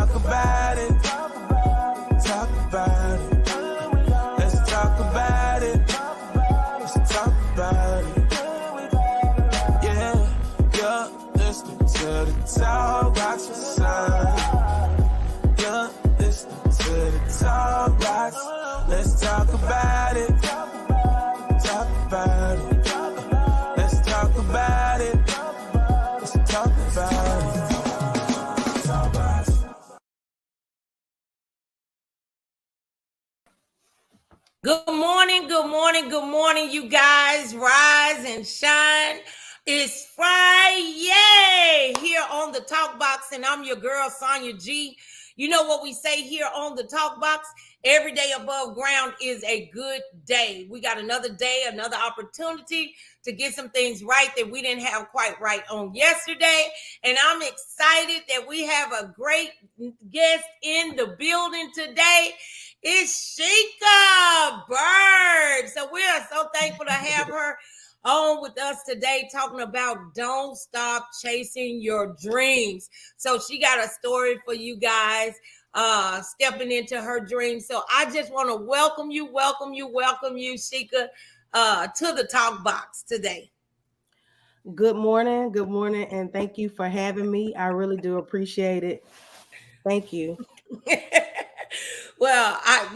talk about it. Talk about it. Let's talk about it. Let's talk about it. Yeah, you're listening to the TalkBox side. You're listening to the TalkBox. Let's talk about it. Talk about it. Let's talk about it. Let's talk about it. Good morning, you guys. Rise and shine. It's FriYay here on the TalkBox, and I'm your girl, Sonja G. You know what we say here on the TalkBox? Every day above ground is a good day. We got another day, another opportunity to get some things right that we didn't have quite right on yesterday. And I'm excited that we have a great guest in the building today. It's Sheka Bird. So we are so thankful to have her on with us today, talking about don't stop chasing your dreams. So she got a story for you guys, stepping into her dreams. So I just want to welcome you, Sheka, to the TalkBox today. Good morning, and thank you for having me. I really do appreciate it. Thank you. Well, I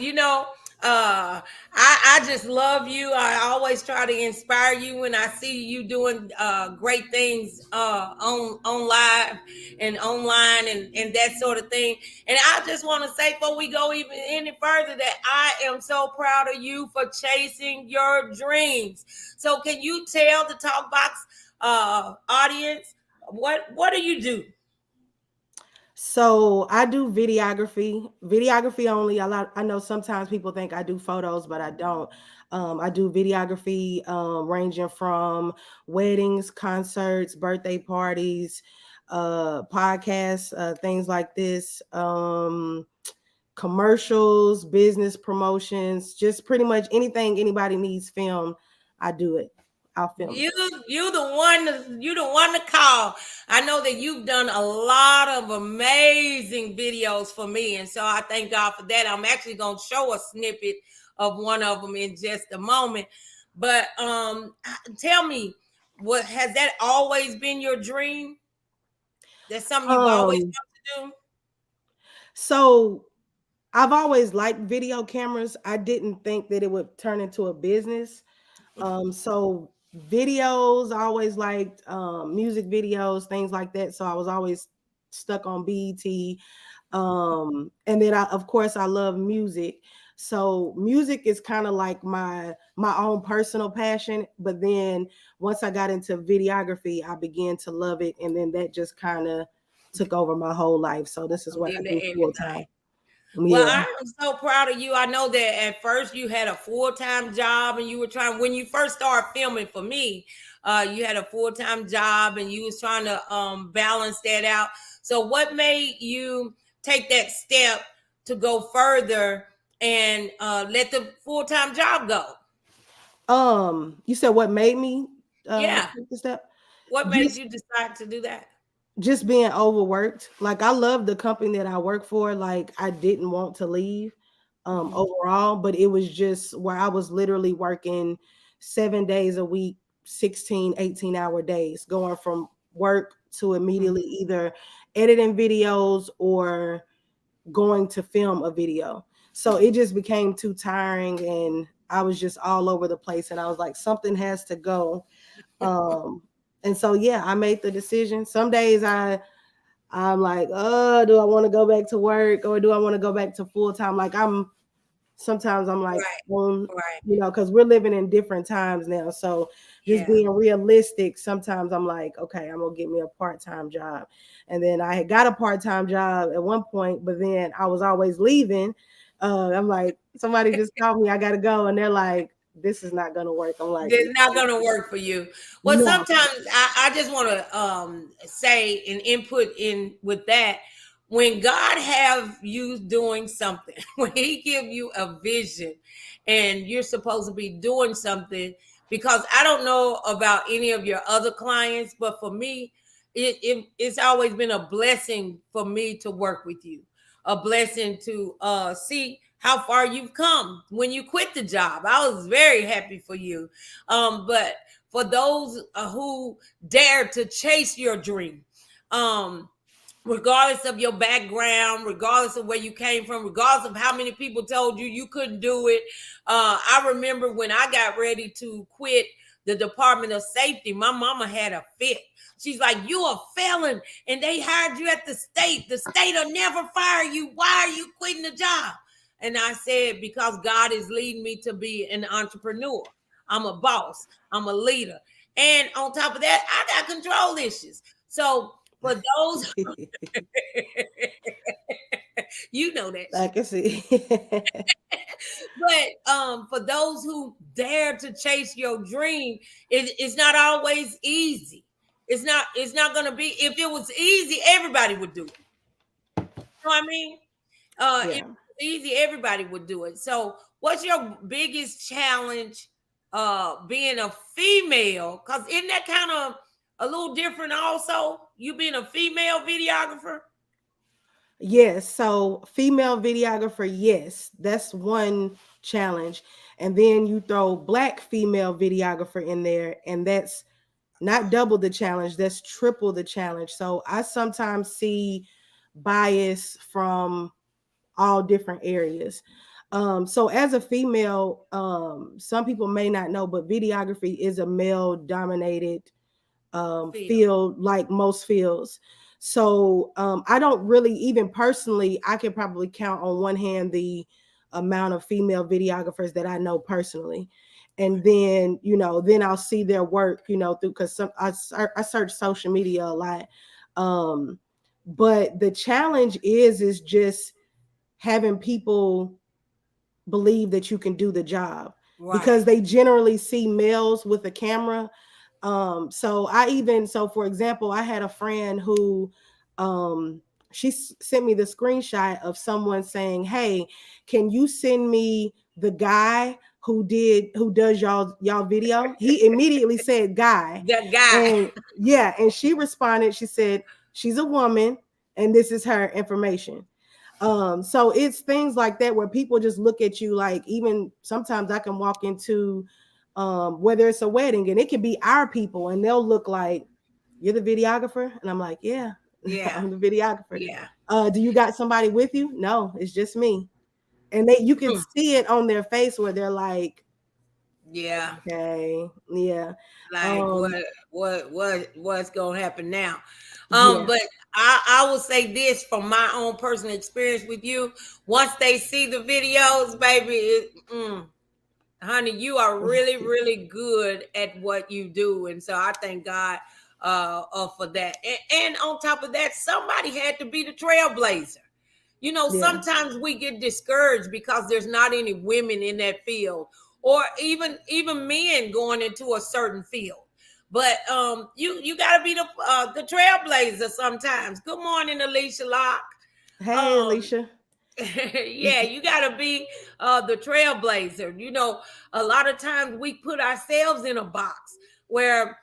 just love you. I always try to inspire you when I see you doing great things on live and online and that sort of thing. And I just want to say, before we go even any further, that I am so proud of you for chasing your dreams. So can you tell the TalkBox audience what do you do? So I do videography only. I know sometimes people think I do photos, but I don't. I do videography, ranging from weddings, concerts, birthday parties, podcasts, things like this, commercials, business promotions, just pretty much anything anybody needs film, I do it. I'll film. You the one to call. I know that you've done a lot of amazing videos for me, and so I thank God for that. I'm actually going to show a snippet of one of them in just a moment. But tell me, what has that always been your dream? That's something you've always wanted to do? So I've always liked video cameras. I didn't think that it would turn into a business. So videos, I always liked music videos, things like that. So I was always stuck on BET. And then of course I love music. So music is kind of like my own personal passion. But then once I got into videography, I began to love it. And then that just kind of took over my whole life. So this is what I do full time. Well, I'm so proud of you. I know that at first you had a full-time job and you were trying, when you first started filming for me, you had a full-time job and you was trying to balance that out. So what made you take that step to go further and let the full-time job go? You said what made me take the step? What made you decide to do that? Just being overworked. Like I love the company that I work for. Like I didn't want to leave overall, but it was just where I was literally working 7 days a week, 16, 18-hour days, going from work to immediately either editing videos or going to film a video. So it just became too tiring and I was just all over the place and I was like, something has to go. And so, yeah, I made the decision. Some days I'm like, oh, do I want to go back to work or do I want to go back to full time? Like sometimes I'm like, you know, because we're living in different times now. So just being realistic, sometimes I'm like, okay, I'm going to get me a part-time job. And then I had got a part-time job at one point, but then I was always leaving. I'm like, somebody just called me, I got to go. And they're like, this is not going to work. I'm like, it's not going to work for you. Well, no. Sometimes I just want to say and input in with that. When God have you doing something, when he give you a vision and you're supposed to be doing something, because I don't know about any of your other clients, but for me, it's always been a blessing for me to work with you. a blessing to see how far you've come when you quit the job. I was very happy for you. But for those who dare to chase your dream, um, regardless of your background, regardless of where you came from, regardless of how many people told you you couldn't do it. I remember when I got ready to quit the Department of Safety, my mama had a fit. She's like, you a felon and they hired you at the state. The state will never fire you. Why are you quitting the job? And I said, because God is leading me to be an entrepreneur. I'm a boss. I'm a leader. And on top of that, I got control issues. So for those, you know that I shit. can see. But for those who dare to chase your dream, it's not always easy. It's not gonna be. If it was easy, everybody would do it. You know what I mean? If Yeah. it was easy, everybody would do it. So what's your biggest challenge being a female? Because isn't that kind of a little different also? You being a female videographer? Yes, so female videographer, yes, that's one challenge. And then you throw black female videographer in there, and that's not double the challenge, that's triple the challenge. So I sometimes see bias from all different areas. So as a female, some people may not know, but videography is a male dominated Feel. field, like most fields. So I don't really, even personally, I can probably count on one hand the amount of female videographers that I know personally. And then, then I'll see their work, through, because I search social media a lot. But the challenge is just having people believe that you can do the job, Right. because they generally see males with a camera. So for example, I had a friend who she sent me the screenshot of someone saying, hey, can you send me the guy who does y'all video? He immediately said guy. That guy. And yeah, and she responded, she said she's a woman and this is her information. So it's things like that where people just look at you, like, even sometimes I can walk into whether it's a wedding and it can be our people and they'll look like, you're the videographer? And I'm like, yeah, Yeah. I'm the videographer. Yeah. Do you got somebody with you? No, it's just me. And you can see it on their face where they're like, Yeah. okay, yeah. Like Um, what's gonna happen now? yeah. But I will say this from my own personal experience with you. Once they see the videos, baby, honey, you are really, really good at what you do. And so I thank God for that. And on top of that, somebody had to be the trailblazer. Yeah. Sometimes we get discouraged because there's not any women in that field, or even men going into a certain field. But you got to be the trailblazer sometimes. Good morning, Alicia Locke. Hey, Um, Alicia. yeah, you got to be the trailblazer. A lot of times we put ourselves in a box where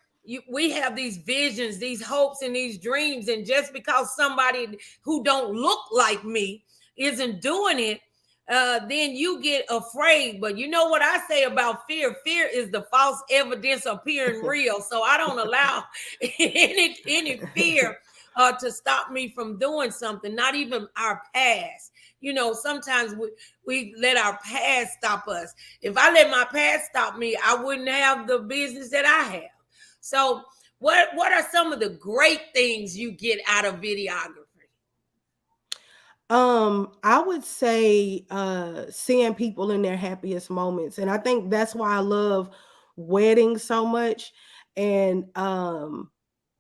we have these visions, these hopes, and these dreams, and just because somebody who don't look like me isn't doing it, then you get afraid. But you know what I say about fear? Fear is the false evidence appearing real. So I don't allow any fear to stop me from doing something, not even our past. Sometimes we let our past stop us. If I let my past stop me, I wouldn't have the business that I have. So what are some of the great things you get out of videography? I would say seeing people in their happiest moments. And I think that's why I love weddings so much. And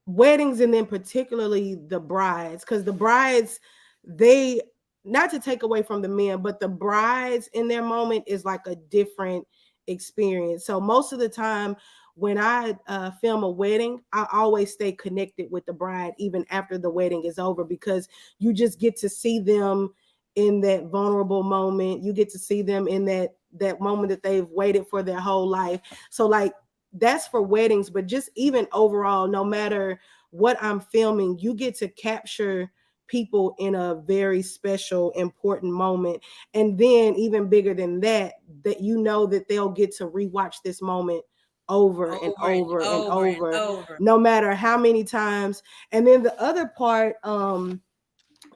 weddings, and then particularly the brides, because the brides, they, not to take away from the men, but the brides in their moment is like a different experience. So most of the time when I film a wedding, I always stay connected with the bride even after the wedding is over, because you just get to see them in that vulnerable moment. You get to see them in that moment that they've waited for their whole life. So like, that's for weddings, but just even overall, no matter what I'm filming, you get to capture people in a very special, important moment. And then even bigger than that, that you know that they'll get to rewatch this moment over and Over and over and over and over, over. no matter how many times. And then the other part,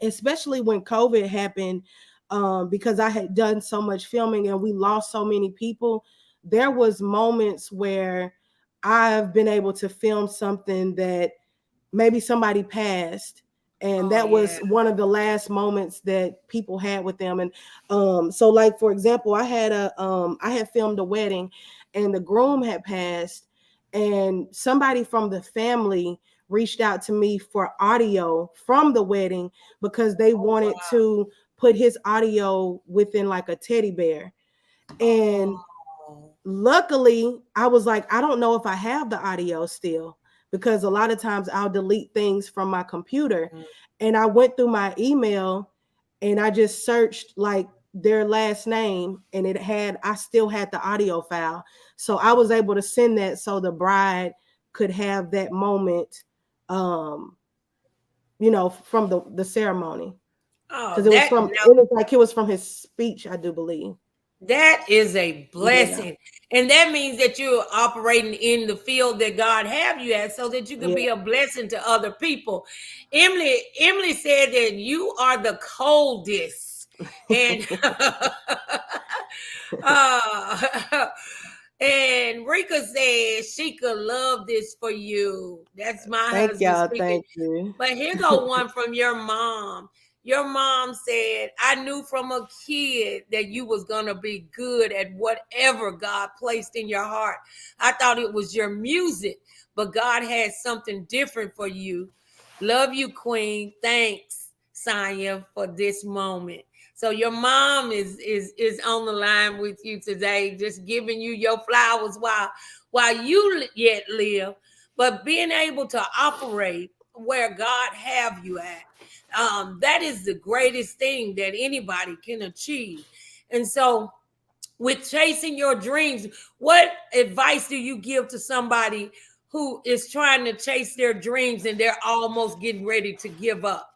especially when COVID happened, because I had done so much filming and we lost so many people, there was moments where I've been able to film something that maybe somebody passed, and Oh that was yeah. one of the last moments that people had with them. And so like for example, I had filmed a wedding and the groom had passed, and somebody from the family reached out to me for audio from the wedding because they Oh wanted wow. to put his audio within like a teddy bear. And Oh. luckily, I was like, I don't know if I have the audio still, because a lot of times I'll delete things from my computer. Mm. And I went through my email and I just searched like their last name, and I still had the audio file. So I was able to send that so the bride could have that moment, um, from the ceremony. Oh, Because it was from his speech, I do believe. that is a Yeah. blessing. And that means that you're operating in the field that God have you at so that you can Yeah. be a blessing to other people. Emily said that you are the coldest. And uh, and Rika said she could love this for you. That's my Thank husband y'all. speaking. Thank you. But here go one from your mom. Your mom said, I knew from a kid that you was going to be good at whatever God placed in your heart. I thought it was your music, but God had something different for you. Love you, Queen. Thanks, Sonja, for this moment. So your mom is on the line with you today, just giving you your flowers while you yet live, but being able to operate where God have you at. That is the greatest thing that anybody can achieve. And so, with chasing your dreams, what advice do you give to somebody who is trying to chase their dreams and they're almost getting ready to give up?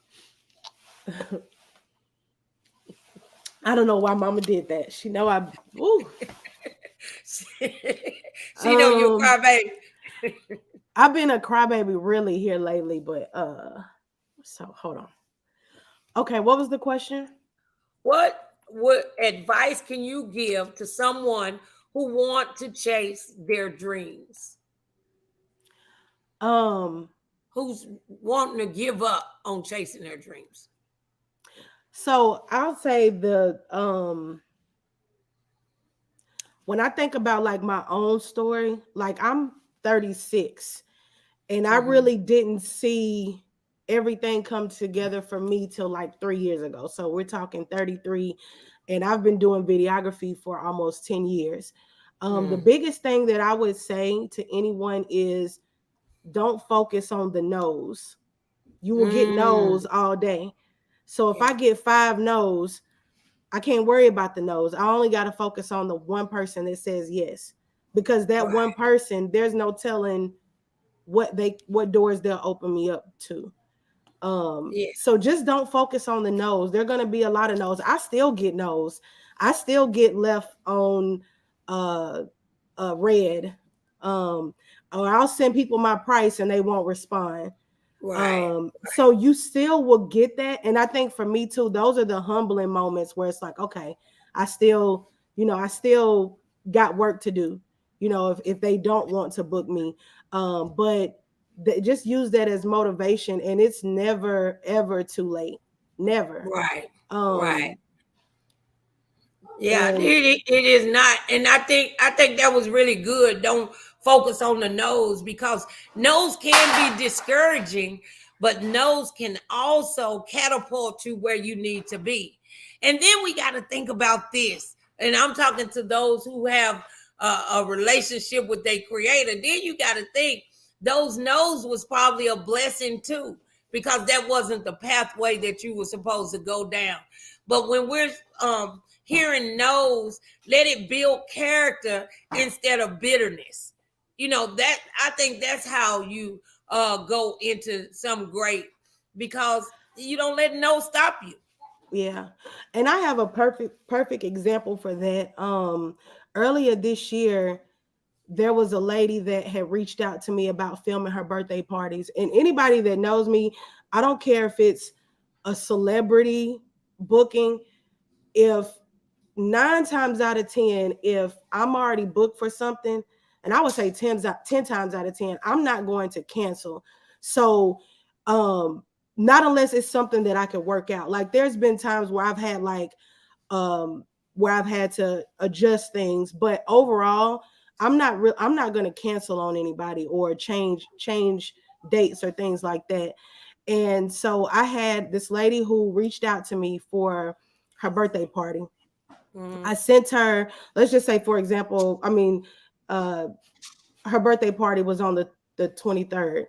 I don't know why Mama did that. She know I. Ooh. She know you're a crybaby. I've been a crybaby really here lately, but so hold on. Okay, what was the question? What advice can you give to someone who want to chase their dreams? Um, Who's wanting to give up on chasing their dreams? so I'll say when I think about like my own story, like I'm 36 and I Mm-hmm. really didn't see everything come together for me till like 3 years ago. So we're talking 33, and I've been doing videography for almost 10 years. The Mm. biggest thing that I would say to anyone is don't focus on the no's. You will get Mm. no's all day. So if Yeah. I get 5 no's, I can't worry about the no's. I only got to focus on the one person that says yes, because that one Right. person, there's no telling what doors they'll open me up to. Yeah. So just don't focus on the no's. There are gonna be a lot of no's. I still get no's. I still get left on uh red. Um or I'll send people my price and they won't respond. Right. So you still will get that. And I think for me too, those are the humbling moments where it's like, okay, I still got work to do, if they don't want to book me. But just use that as motivation, and it's never ever too late. Never. Right. Right. Um Yeah, and it is not, and I think that was really good. Don't focus on the nose, because nose can be discouraging, but nose can also catapult you where you need to be. And then we got to think about this, and I'm talking to those who have a relationship with their creator. Then you got to think those no's was probably a blessing too, because that wasn't the pathway that you were supposed to go down. But when we're hearing no's, let it build character instead of bitterness. That I think that's how you go into some great, because you don't let no stop you. Yeah. And I have a perfect example for that. Earlier this year, there was a lady that had reached out to me about filming her birthday parties. And anybody that knows me, I don't care if it's a celebrity booking, if 9 times out of 10, if I'm already booked for something, and I would say 10 times out of 10, I'm not going to cancel. So, not unless it's something that I can work out. Like there's been times where I've had um, where I've had to adjust things, but overall, I'm not going to cancel on anybody or change dates or things like that. And so I had this lady who reached out to me for her birthday party. I sent her, let's just say, for example, uh, her birthday party was on the 23rd.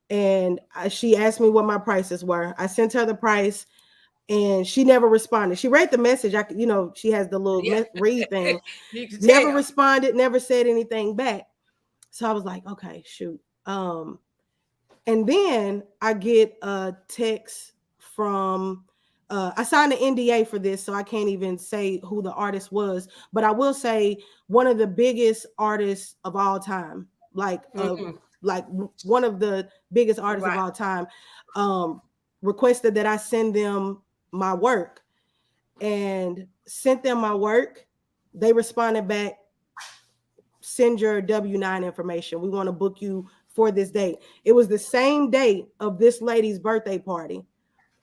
And she asked me what my prices were. I sent her the price and she never responded. She read the message. She has the little Yeah. read thing. You can Never tell. responded, never said anything back. So I was like, okay, shoot. And then I get a text from I signed an NDA for this, so I can't even say who the artist was, but I will say one of the biggest artists of all time, like one of the biggest artists of Right. all time, requested that I send them my work, and sent them my work. They responded back, send your W-9 information. We want to book you for this date. It was the same date of this lady's birthday party.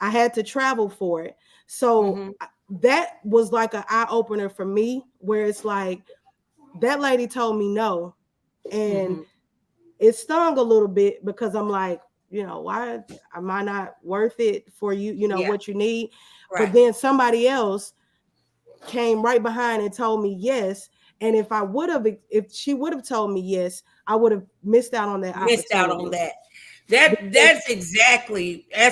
I had to travel for it. So that was like an eye opener for me, where it's like that lady told me no. And it stung a little bit because I'm like, why am I not worth it for you, Yeah. what you need? Right. But then somebody else came right behind and told me yes. And if she would have told me yes, I would have missed out on that Missed out on opportunity. that. Because, That's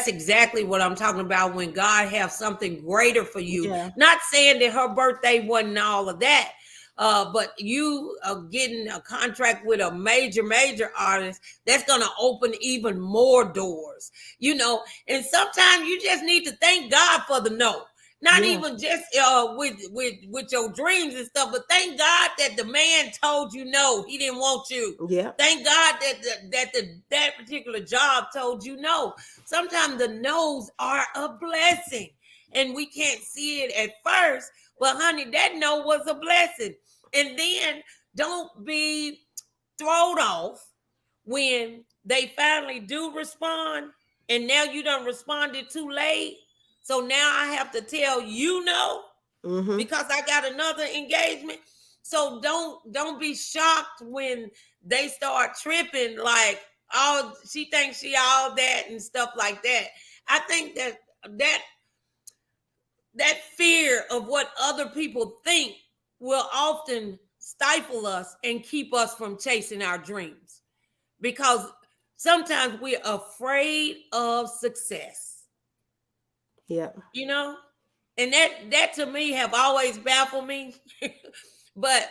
exactly what I'm talking about when God has something greater for you. yeah, Not saying that her birthday wasn't all of that. But you are getting a contract with a major artist that's going to open even more doors, and sometimes you just need to thank God for the no. Not yeah, even just with your dreams and stuff, but thank God that the man told you no, he didn't want you. yeah, Thank God that particular job told you no. Sometimes the no's are a blessing, and we can't see it at first. But honey, that no was a blessing. And then don't be thrown off when they finally do respond, and now you done responded too late. So now I have to tell you no because I got another engagement. So don't be shocked when they start tripping like, oh, she thinks she all that and stuff like that. I think that fear of what other people think will often stifle us and keep us from chasing our dreams, because sometimes we're afraid of success. yeah. And that to me have always baffled me. But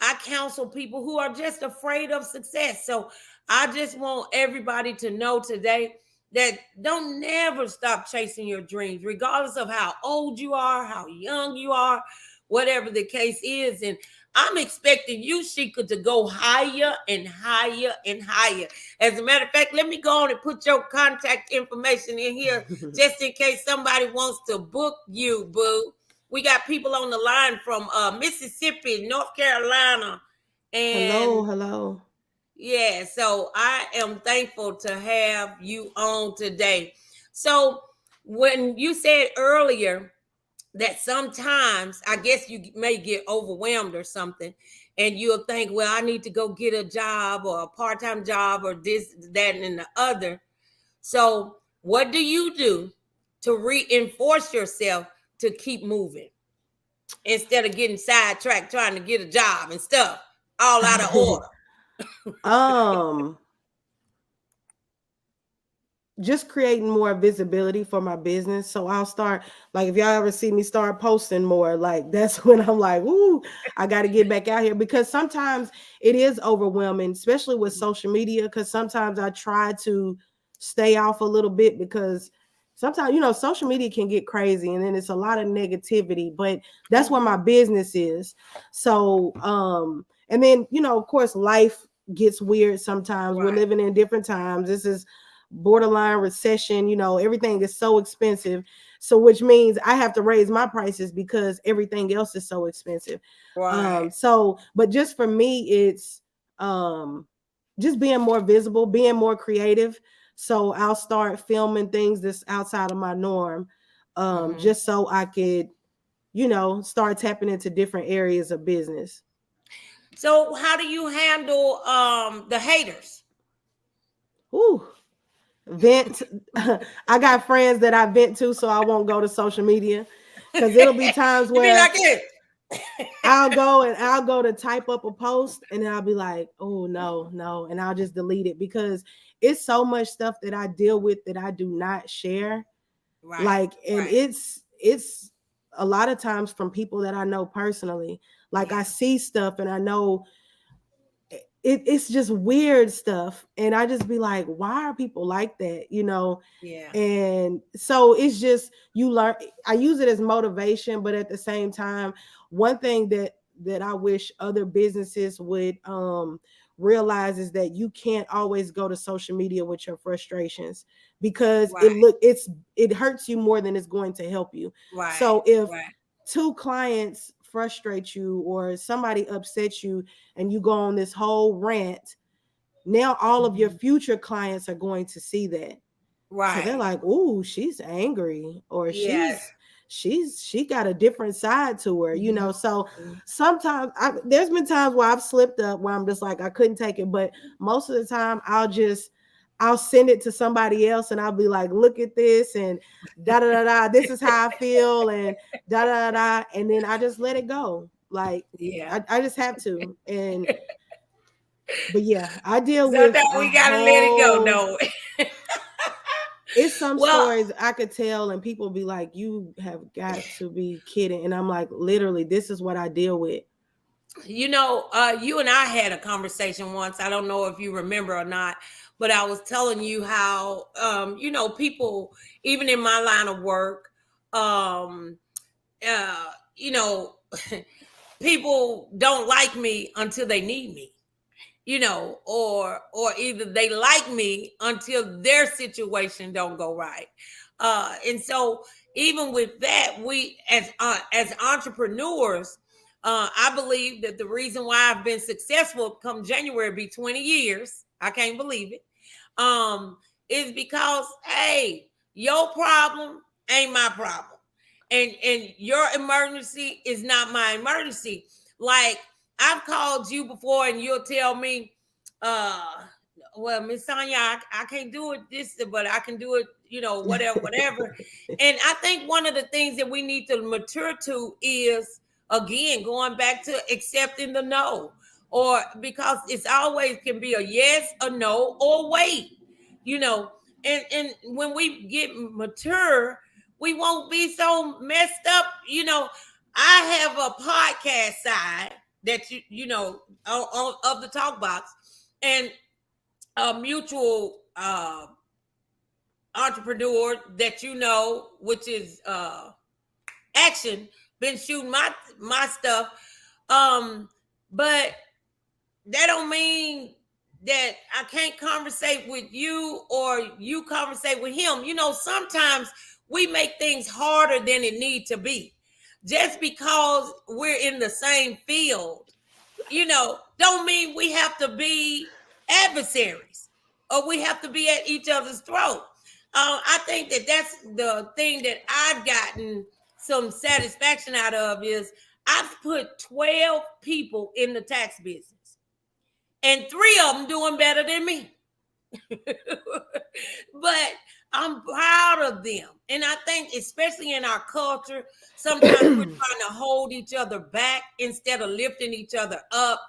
I counsel people who are just afraid of success. So I just want everybody to know today that don't never stop chasing your dreams, regardless of how old you are, how young you are, whatever the case is. And I'm expecting you, Sheka, to go higher and higher and higher. As a matter of fact, let me go on and put your contact information in here just in case somebody wants to book you, boo. We got people on the line from Mississippi, North Carolina, and Hello. yeah, so I am thankful to have you on today. So when you said earlier that sometimes I guess you may get overwhelmed or something, and you'll think, well, I need to go get a job or a part-time job or this, that, and the other. So what do you do to reinforce yourself to keep moving instead of getting sidetracked trying to get a job and stuff all out of order? um just creating more visibility for my business. So I'll start, like, if y'all ever see me start posting more, like that's when I'm like, ooh, I got to get back out here, because sometimes it is overwhelming, especially with social media, because sometimes I try to stay off a little bit because sometimes, you know, social media can get crazy and then it's a lot of negativity, but that's where my business is. So, and then, you know, of course, life gets weird sometimes. We're Right. living in different times. This is borderline recession, you know, everything is so expensive. So, which means I have to raise my prices because everything else is so expensive. Right. So, but just for me, it's just being more visible, being more creative. So I'll start filming things that's outside of my norm, just so I could, you know, start tapping into different areas of business. So how do you handle the haters? Ooh, vent. I got friends that I vent to, so I won't go to social media because it'll be times You be where like this. I'll go to type up a post and then I'll be like, oh no, and I'll just delete it because it's so much stuff that I deal with that I do not share. Right. Like, and Right. it's a lot of times from people that I know personally. Like I Yeah. see stuff and I know it's just weird stuff. And I just be like, why are people like that? You know? Yeah. And so it's just you learn. I use it as motivation, but at the same time, one thing that I wish other businesses would realize is that you can't always go to social media with your frustrations because Right. it hurts you more than it's going to help you. Right. So if Right. two clients frustrate you or somebody upsets you and you go on this whole rant, now all of your future clients are going to see that. So they're Right. like, "Ooh, she's angry," or Yes. she got a different side to her, you know. So Mhm. sometimes there's been times where I've slipped up where I'm just like I couldn't take it, but most of the time I'll send it to somebody else and I'll be like, "Look at this," and da da da da. This is how I feel, and da da da da, and then I just let it go. Like Yeah. I just have to, and but yeah, I deal with Sometimes a we gotta let it go. whole No. it's some Well, stories I could tell, and people be like, "You have got to be kidding!" And I'm like, "Literally, this is what I deal with." you know, you and I had a conversation once. I don't know if you remember or not, but I was telling you how, you know, people, even in my line of work, um, you know, people don't like me until they need me, you know, or either they like me until their situation don't go right. And so even with that, we as entrepreneurs, I believe that the reason why I've been successful come January be 20 years. I can't believe it. Is because hey, your problem ain't my problem. And your emergency is not my emergency. Like I've called you before and you'll tell me, uh, well, Miss Sonja, I can't do it this, but I can do it, you know, whatever, whatever. And I think one of the things that we need to mature to is again going back to accepting the no. Or because it's always can be a yes, a no, or wait, you know. And when we get mature, we won't be so messed up, you know. I have a podcast side that you know of the talk box, and a mutual entrepreneur that you know, which is Action, been shooting my stuff. But that don't mean that I can't conversate with you or you conversate with him. You know, sometimes we make things harder than it need to be. Just because we're in the same field, you know, don't mean we have to be adversaries or we have to be at each other's throat. I think that that's the thing that I've gotten some satisfaction out of is I've put 12 people in the tax business and 3 of them doing better than me. But I'm proud of them. And I think, especially in our culture, sometimes we're trying to hold each other back instead of lifting each other up.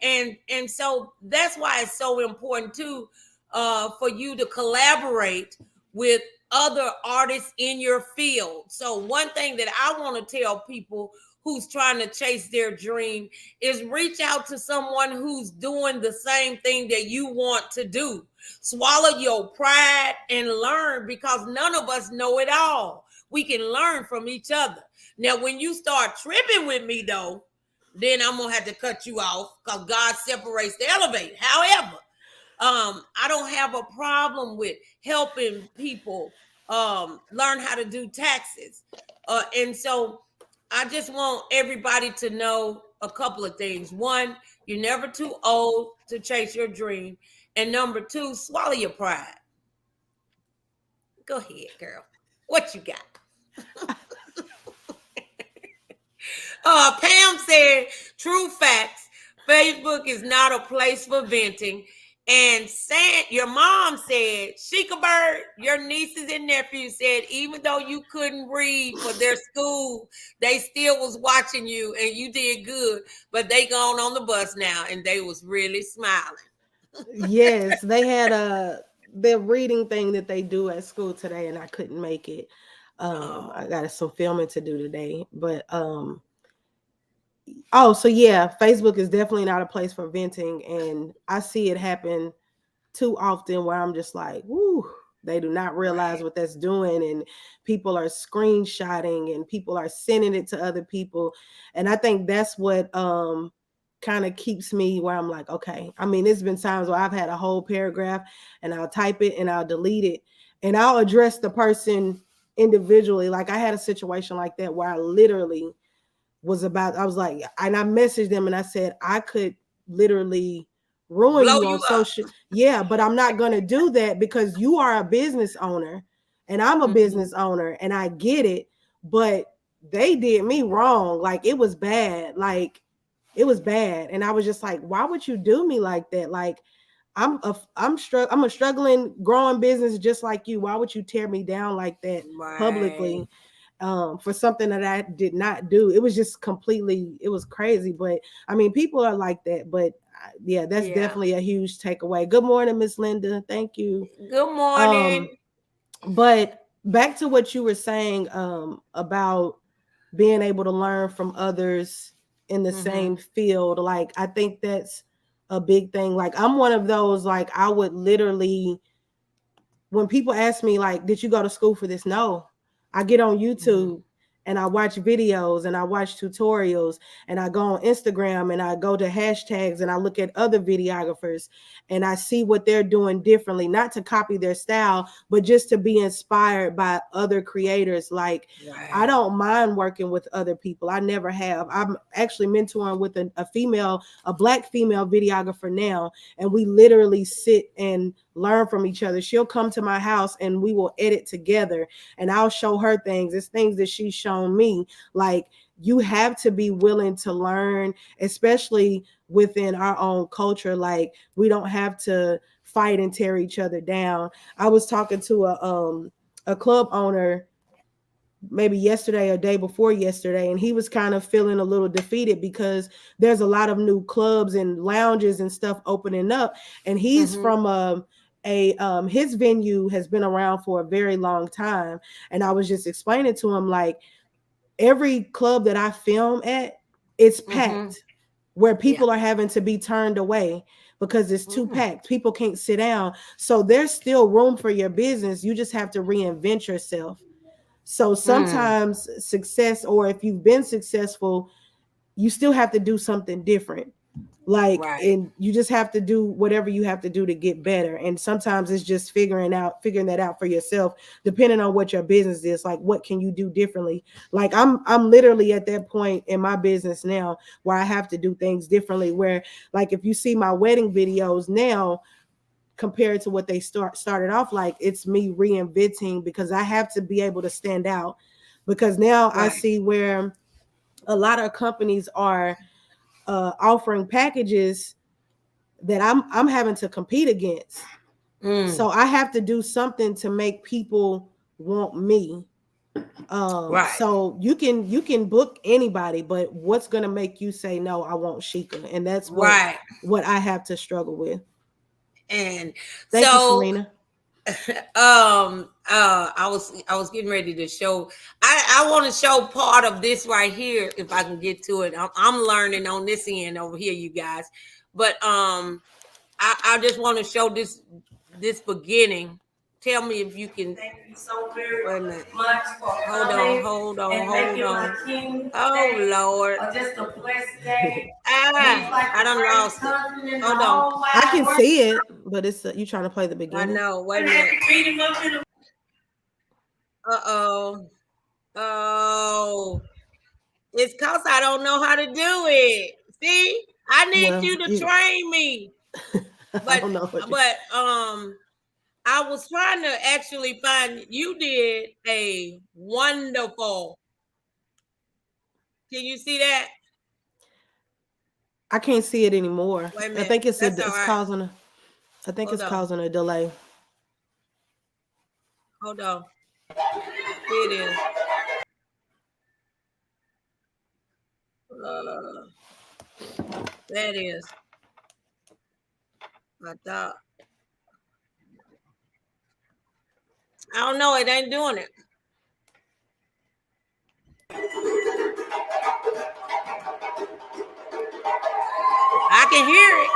And so that's why it's so important too, for you to collaborate with other artists in your field. So one thing that I want to tell people who's trying to chase their dream is reach out to someone who's doing the same thing that you want to do. Swallow your pride and learn, because none of us know it all. We can learn from each other. Now, when you start tripping with me, though, then I'm gonna have to cut you off, because God separates the elevate. However, I don't have a problem with helping people learn how to do taxes. And so I just want everybody to know a couple of things. One, you're never too old to chase your dream. And number two, swallow your pride. Go ahead, girl. What you got? Pam said, true facts. Facebook is not a place for venting. And your mom said, Sheka Bird, your nieces and nephews said, even though you couldn't read for their school, they still was watching you and you did good. But they gone on the bus now and they was really smiling. Yes, they had their reading thing that they do at school today, and I couldn't make it. I got some filming to do today, but so yeah, Facebook is definitely not a place for venting, and I see it happen too often where I'm just like, whoo, they do not realize what that's doing, and people are screenshotting and people are sending it to other people, and I think that's what kind of keeps me where I'm like, okay. I mean, it's been times where I've had a whole paragraph and I'll type it and I'll delete it and I'll address the person individually. Like I had a situation like that where I literally I was like, and I messaged them and I said, I could literally ruin you on social. Yeah, but I'm not going to do that because you are a business owner and I'm a business owner and I get it, but they did me wrong. Like it was bad. Like it was bad. And I was just like, why would you do me like that? Like I'm a struggling, growing business just like you. Why would you tear me down like that publicly? For something that I did not do. It was just it was crazy. But I mean, people are like that. But yeah, that's definitely a huge takeaway. Good morning, Miss Linda. Thank you. Good morning. But back to what you were saying about being able to learn from others in the same field. Like, I think that's a big thing. Like, I'm one of those, like, I would literally, when people ask me, like, did you go to school for this? No. I get on YouTube and I watch videos and I watch tutorials and I go on Instagram and I go to hashtags and I look at other videographers and I see what they're doing differently, not to copy their style, but just to be inspired by other creators. Like, I don't mind working with other people. I never have. I'm actually mentoring with a Black female videographer now, and we literally sit and learn from each other. She'll come to my house and we will edit together and I'll show her things. It's things that she's shown me. Like, you have to be willing to learn, especially within our own culture. Like, we don't have to fight and tear each other down. I was talking to a club owner maybe yesterday or day before yesterday, and he was kind of feeling a little defeated because there's a lot of new clubs and lounges and stuff opening up, and he's from his venue has been around for a very long time. And I was just explaining to him, like, every club that I film at, it's packed, where people are having to be turned away because it's too packed. People can't sit down. So there's still room for your business. You just have to reinvent yourself. So sometimes success, or if you've been successful, you still have to do something different. Like, and you just have to do whatever you have to do to get better. And sometimes it's just figuring that out for yourself, depending on what your business is. Like, what can you do differently? Like, I'm literally at that point in my business now where I have to do things differently, where, like, if you see my wedding videos now compared to what they started off like, it's me reinventing, because I have to be able to stand out, because now I see where a lot of companies are offering packages that I'm having to compete against. So I have to do something to make people want me. So you can book anybody, but what's going to make you say, no, I want Sheka? And that's what I have to struggle with. And thank you, Selena. I was getting ready to show. I want to show part of this right here if I can get to it. I'm learning on this end over here, you guys. But I just want to show this beginning. Tell me if you can. Thank you so very Wait a minute. much for Hold coming. on. Hold on. And thank Hold you, my on. king. Oh Lord. Just a blessed day. He's Ah, like I the done greatest lost it. husband in the Hold on. whole I wide can world. see it, but it's you trying to play the I beginning. know. Wait a And minute. have to beat him up in the Uh-oh. Oh. It's cause I don't know how to do it. See? I need Well, you to you, train me. I But don't know what you. but I was trying to actually find you did a wonderful. Can you see that? I can't see it anymore. Wait a I minute. think it's That's all right. causing a. I think Hold it's on. causing a delay. Hold on. Here it is. That is. I thought. I don't know. It ain't doing it. I can hear it.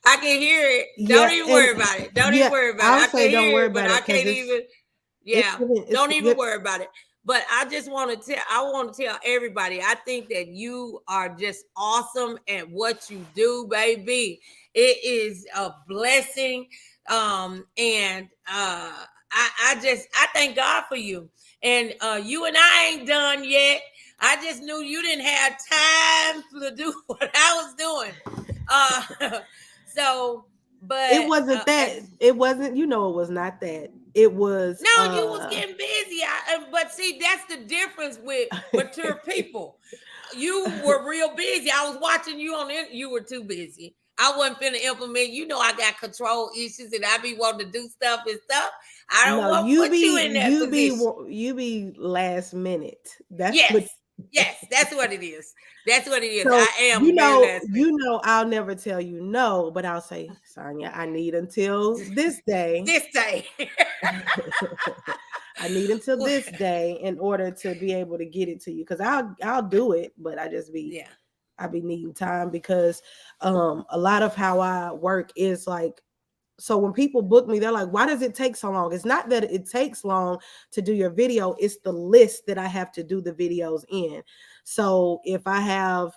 I can hear it. Don't even worry about it. Don't even worry about it. I'll I say can don't hear worry it, but about I it because can't even. Yeah. Don't even worry about it. But I just want to tell. I want to tell everybody. I think that you are just awesome at what you do, baby. It is a blessing. And I thank God for you. And you and I ain't done yet. I just knew you didn't have time to do what I was doing. So, but it wasn't that. It wasn't. You know, it was not that. It was. no, you was getting busy. But see, that's the difference with mature people. You were real busy. I was watching you on it. You were too busy. I wasn't finna implement. You know, I got control issues, and I be wanting to do stuff and stuff. I don't No, want to put you in that position. you be last minute. That's Yes, what. yes, that's what it is. That's what it is. So I am very last minute. I'll never tell you no, but I'll say, Sonja, I need until this day. This day. I need until this day in order to be able to get it to you. Because I'll do it, but I just be I be needing time because a lot of how I work is like, so when people book me, they're like, why does it take so long? It's not that it takes long to do your video. It's the list that I have to do the videos in. So if I have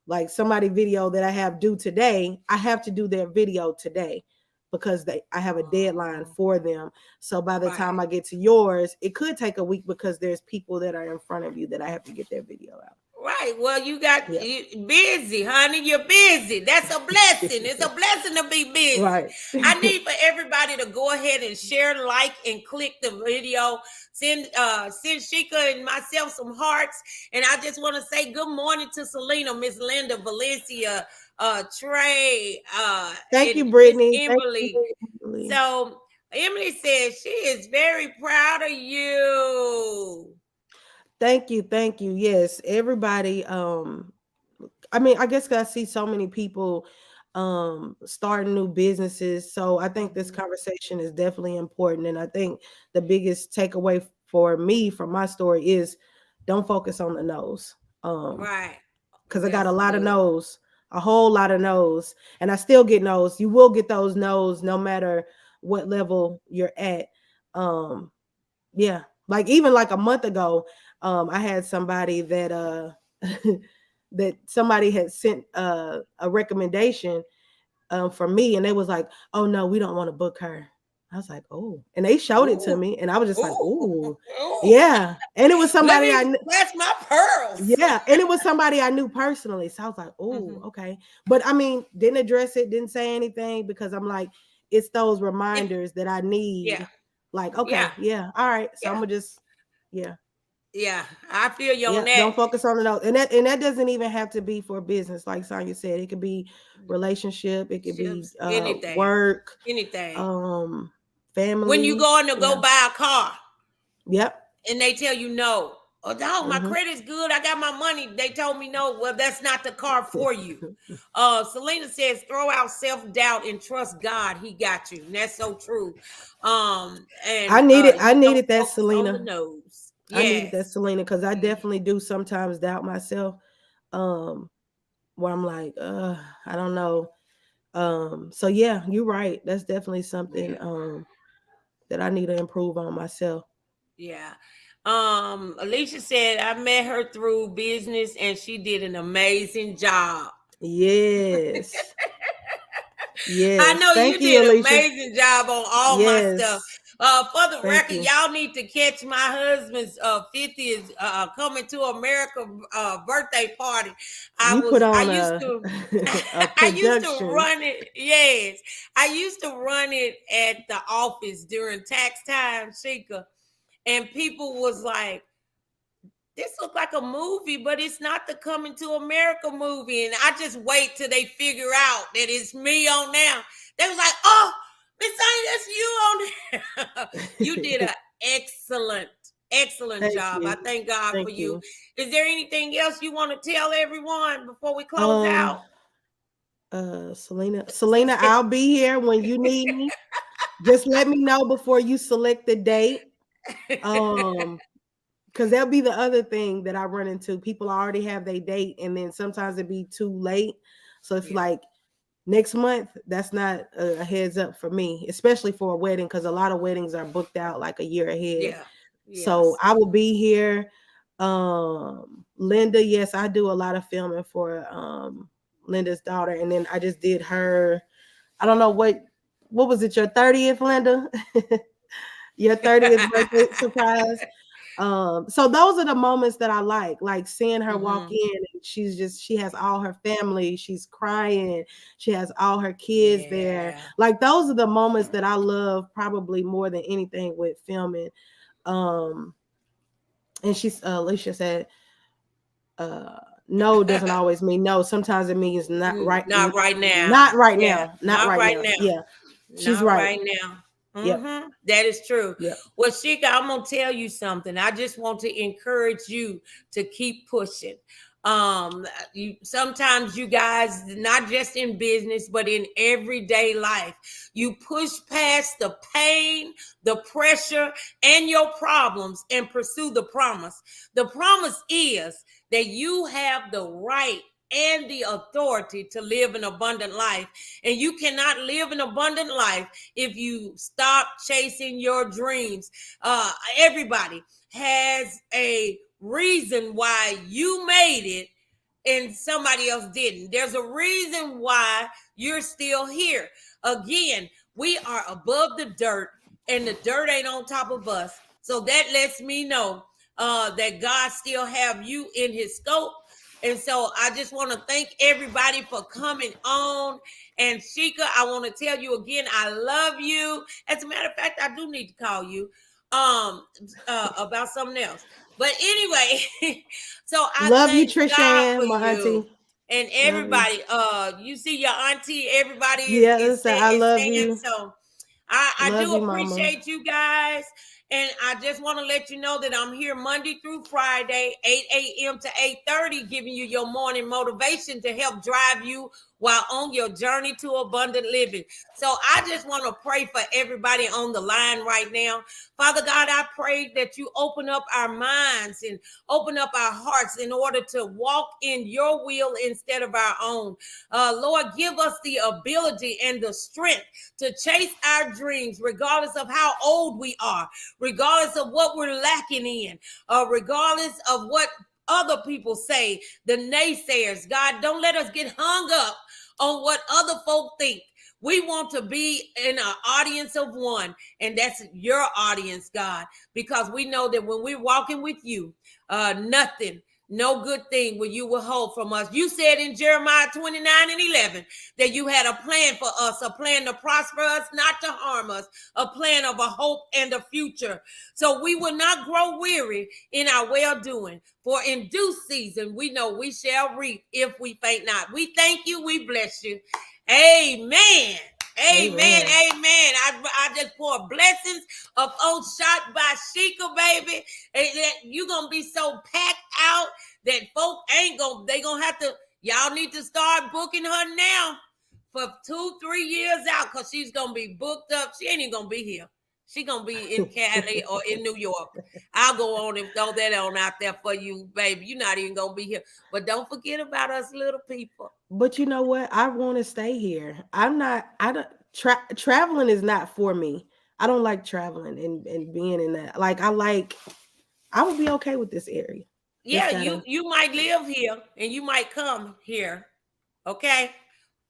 like somebody video that I have due today, I have to do their video today because I have a deadline for them. So by the time I get to yours, it could take a week because there's people that are in front of you that I have to get their video out. Right. Well, you got busy, honey. You're busy. That's a blessing. It's a blessing to be busy. Right. I need for everybody to go ahead and share, like, and click the video. Send Sheka and myself some hearts. And I just want to say good morning to Selena, Miss Linda, Valencia, Trey, thank you, Brittany. Emily. So Emily says she is very proud of you. Thank you. Yes, everybody. I mean, I guess I see so many people starting new businesses. So I think this conversation is definitely important. And I think the biggest takeaway for me from my story is don't focus on the no's. Right. Because I got a lot of no's, a whole lot of no's, and I still get no's. You will get those no's no matter what level you're at. Yeah. Like even like a month ago, I had somebody that that somebody had sent a recommendation for me, and they was like, "Oh no, we don't want to book her." I was like, "Oh," and they showed it to me, and I was just like, "Ooh, yeah." And it was somebody I knew. That's my pearls. Yeah, and it was somebody I knew personally, so I was like, "Oh, okay." But I mean, didn't address it, didn't say anything because I'm like, it's those reminders that I need. Yeah. Like, okay, yeah, all right. So I'm gonna just, yeah, I feel you on that. Don't focus on the note, and that doesn't even have to be for business. Like Sonja said, it could be relationship, it could be anything, work, anything. Family. When you going to go buy a car, yep, and they tell you no, Oh, no, my credit's good. I got my money. They told me no. Well, that's not the car for you. Selena says, throw out self-doubt and trust God. He got you. And that's so true. And I needed don't that, focus on the Selena. nose. I needed that, Yes. Selena, because I definitely do sometimes doubt myself. Where I'm like, I don't know. So yeah, you're right. That's definitely something that I need to improve on myself. Yeah. Alicia said I met her through business and she did an amazing job. Yes. I Yes. know you Thank you, did an Alicia. amazing job on all my stuff. Yes. For the Thank record, you. y'all need to catch my husband's 50th coming to America birthday party. You put I on used to a I used to production. run it. Yes. I used to run it at the office during tax time, Sheka. And people was like, this look like a movie, but it's not the Coming to America movie. And I just wait till they figure out that it's me on there. They was like, oh, Miss Sonja, that's you on there. You did an excellent Thank job. you. I thank God for Thank you. you. Is there anything else you want to tell everyone before we close Um, out? Selena, I'll be here when you need me. Just let me know before you select the date. Because that'll be the other thing that I run into. People already have their date, and then sometimes it be too late. So it's like next month, that's not a heads up for me, especially for a wedding, because a lot of weddings are booked out like a year ahead. Yeah. Yes. So I will be here. Linda, yes, I do a lot of filming for Linda's daughter, and then I just did her. I don't know what was it, your 30th, Linda? Your 30th birthday surprise. So those are the moments that I like seeing her walk in and she has all her family, she's crying, she has all her kids there. Like those are the moments that I love probably more than anything with filming. And she's Alicia said, no doesn't always mean no. Sometimes it means not right. Not right now. Not right Yeah, now. Not right now. Yeah. She's not right. right now. Yep. That is true. Yep. Well, Sheka, I'm gonna tell you something. I just want to encourage you to keep pushing. Sometimes you guys, not just in business, but in everyday life, you push past the pain, the pressure, and your problems and pursue the promise. The promise is that you have the right and the authority to live an abundant life. And you cannot live an abundant life if you stop chasing your dreams. Everybody has a reason why you made it and somebody else didn't. There's a reason why you're still here. Again, we are above the dirt and the dirt ain't on top of us. So that lets me know that God still have you in his scope. And so I just want to thank everybody for coming on. And Sheka, I want to tell you again, I love you. As a matter of fact, I do need to call you about something else. But anyway, so I love you, thank Trisha God Ann, for my you. auntie. And everybody, you see your auntie, everybody Yes, I love saying you. so. I love do you, appreciate Mama. you guys. And I just want to let you know that I'm here Monday through Friday, 8 a.m. to 8:30, giving you your morning motivation to help drive you while on your journey to abundant living. So I just want to pray for everybody on the line right now. Father God, I pray that you open up our minds and open up our hearts in order to walk in your will instead of our own. Lord, give us the ability and the strength to chase our dreams, regardless of how old we are, regardless of what we're lacking in, regardless of what other people say, the naysayers. God, don't let us get hung up on what other folk think. We want to be in an audience of one, and that's your audience, God, because we know that when we're walking with you, nothing, no good thing will you withhold from us. You said in Jeremiah 29:11 that you had a plan for us, a plan to prosper us, not to harm us, a plan of a hope and a future. So we will not grow weary in our well-doing, for in due season we know we shall reap if we faint not. We thank you, we bless you. Amen. Amen. Amen. I just pour blessings upon Shot by Sheka, baby. And that you gonna be so packed out that folk they gonna have to, y'all need to start booking her now for 2-3 years out, because she's gonna be booked up. She ain't even gonna be here. She gonna be in Cali or in New York. I'll go on and throw that on out there for you, baby. You're not even gonna be here. But don't forget about us little people. But you know what? I want to stay here. Traveling is not for me. I don't like traveling and being in that. Like, I would be okay with this area. Yeah, you might live here and you might come here. Okay.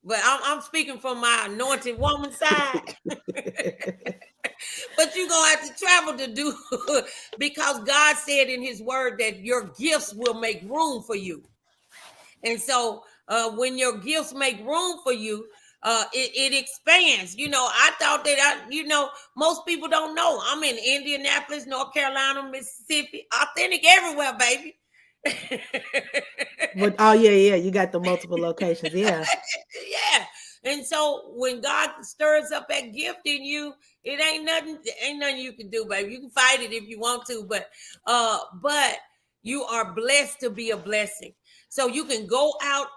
But I'm speaking from my anointed woman side. But you're going to have to travel to do, because God said in his word that your gifts will make room for you. And so when your gifts make room for you, it expands. You know, I thought that, most people don't know. I'm in Indianapolis, North Carolina, Mississippi, authentic everywhere, baby. But yeah, you got the multiple locations. Yeah. Yeah. And so when God stirs up that gift in you, it ain't nothing you can do, baby. You can fight it if you want to, but you are blessed to be a blessing. So you can go out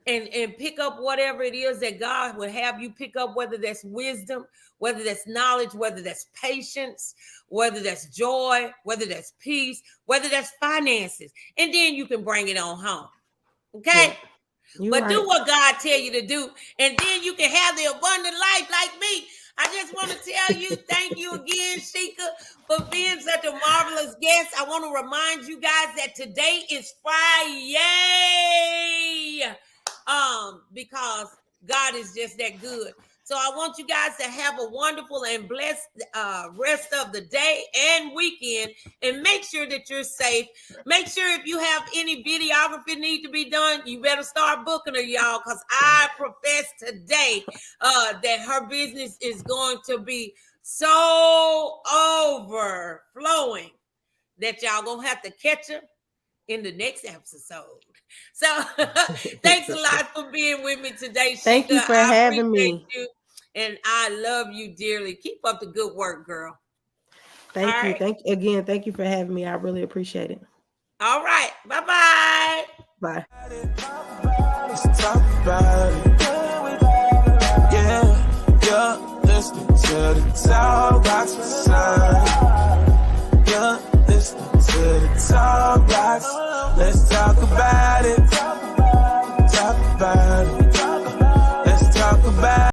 and pick up whatever it is that God will have you pick up, whether that's wisdom, whether that's knowledge, whether that's patience, whether that's joy, whether that's peace, whether that's finances. And then you can bring it on home. Okay? Yeah. But do what God tell you to do, and then you can have the abundant life like me. I just want to tell you, thank you again, Sheka, for being such a marvelous guest. I want to remind you guys that today is FriYay, because God is just that good. So I want you guys to have a wonderful and blessed rest of the day and weekend, and make sure that you're safe. Make sure if you have any videography need to be done, you better start booking her, y'all, because I profess today that her business is going to be so overflowing that y'all gonna have to catch her in the next episode. So thanks a lot for being with me today, Sheka. Thank you for having me. You, and I love you dearly. Keep up the good work, girl. Thank you. Right. Thank you for having me. I really appreciate it. All right. Bye-bye. Bye. Let's talk about it. Yeah, listening to the TalkBox side. Yeah, listening to the TalkBox. Let's talk about it.